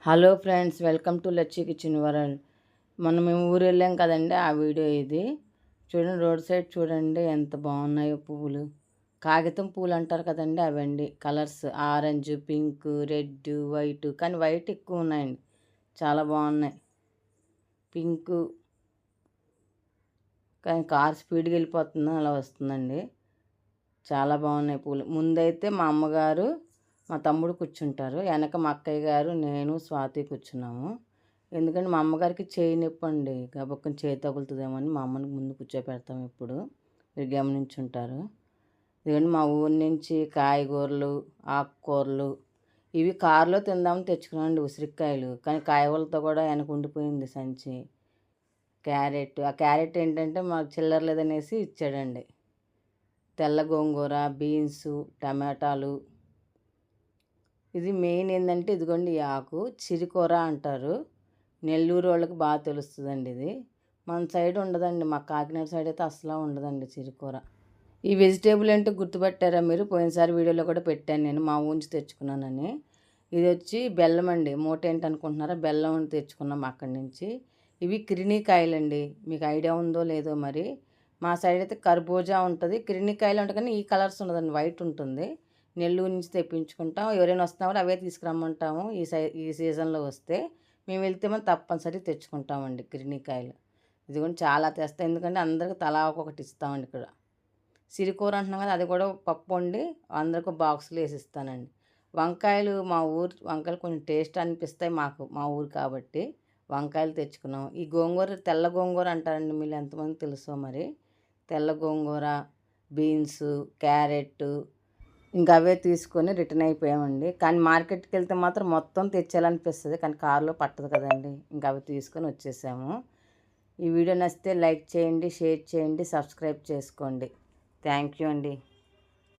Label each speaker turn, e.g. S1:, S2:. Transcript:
S1: Hello friends, welcome to Lachchi kitchen world. మేము ఊరు వెళ్ళాం కదండి, ఆ వీడియో ఇది. చూడండి, రోడ్ సైడ్ చూడండి ఎంత బాగున్నాయో పువ్వులు. కాగితం పూలు అంటారు కదండి, అవండి. Colours orange, pink, red, white. కానీ వైట్ ఎక్కువ ఉన్నాయండి, చాలా బాగున్నాయి. పింక్, కానీ కార్ స్పీడ్గా వెళ్ళిపోతుంది, అలా వస్తుందండి. చాలా బాగున్నాయి పూలు. ముందైతే మా అమ్మగారు, మా తమ్ముడు కూర్చుంటారు, వెనక మా అక్కయ్య గారు, నేను, స్వాతి కూర్చున్నాము. ఎందుకంటే మా అమ్మగారికి చేయి నొప్పి అండి, గబక్కని చేయి తగులుతుందేమో అని మా అమ్మని ముందు కూర్చోపెడతాం. ఇప్పుడు మీరు గమనించుంటారు. ఇదిగోండి మా ఊరి నుంచి కాయగూరలు, ఆకుకూరలు. ఇవి కారులో తిందామని తెచ్చుకున్నామండి, ఉసిరికాయలు. కానీ కాయగూరలతో కూడా వెనక ఉండిపోయింది సంచి. క్యారెట్, ఆ క్యారెట్ ఏంటంటే మాకు చిల్లర లేదనేసి ఇచ్చాడండి. తెల్ల గోంగూర, బీన్సు, టమాటాలు. ఇది మెయిన్ ఏంటంటే ఇదిగోండి, ఈ ఆకు చిరికూర అంటారు. నెల్లూరు వాళ్ళకి బాగా తెలుస్తుందండి ఇది. మన సైడ్ ఉండదండి, మా కాకినాడ సైడ్ అయితే అసలు ఉండదండి చిరికూర. ఈ వెజిటేబుల్ ఏంటో గుర్తుపట్టారా మీరు? పోయినసారి వీడియోలో కూడా పెట్టాను నేను, మా ఊంచి తెచ్చుకున్నానని. ఇది వచ్చి బెల్లం అండి. మూట ఏంటనుకుంటున్నారా? బెల్లం తెచ్చుకున్నాం అక్కడి నుంచి. ఇవి కిరినీకాయలండి, మీకు ఐడియా ఉందో లేదో మరి. మా సైడ్ అయితే కర్బూజా ఉంటుంది, కిరినీకాయలు ఉంటాయి, కానీ ఈ కలర్స్ ఉండదండి, వైట్ ఉంటుంది. నెల్లూరు నుంచి తెప్పించుకుంటాం. ఎవరైనా వస్తున్నా అవే తీసుకురమ్మంటాము. ఈ సీజన్లో వస్తే మేము వెళ్తే మనం తప్పనిసరి తెచ్చుకుంటామండి కిరినీకాయలు. ఇదిగోండి చాలా తెస్తాం, ఎందుకంటే అందరికి తలా ఒక్కొక్కటి ఇస్తామండి ఇక్కడ. సిరికూర అంటున్నాం కదా, అది కూడా పప్పు వండి అందరికి బాక్సులు వేసి ఇస్తానండి. వంకాయలు, మా ఊరు వంకాయలు కొంచెం టేస్ట్ అనిపిస్తాయి మాకు, మా ఊరు కాబట్టి వంకాయలు తెచ్చుకున్నాం. ఈ గోంగూర తెల్ల గోంగూర అంటారండి, మీరు ఎంతమంది తెలుసో మరి. తెల్ల గోంగూర, బీన్స్, క్యారెట్, ఇంకా అవే తీసుకొని రిటర్న్ అయిపోయామండి. కానీ మార్కెట్కి వెళ్తే మాత్రం మొత్తం తెచ్చేయాలనిపిస్తుంది, కానీ కారులో పట్టదు కదండి. ఇంకా అవి తీసుకొని వచ్చేసాము. ఈ వీడియో నచ్చితే లైక్ చేయండి, షేర్ చేయండి, సబ్స్క్రైబ్ చేసుకోండి. థ్యాంక్ యూ అండి.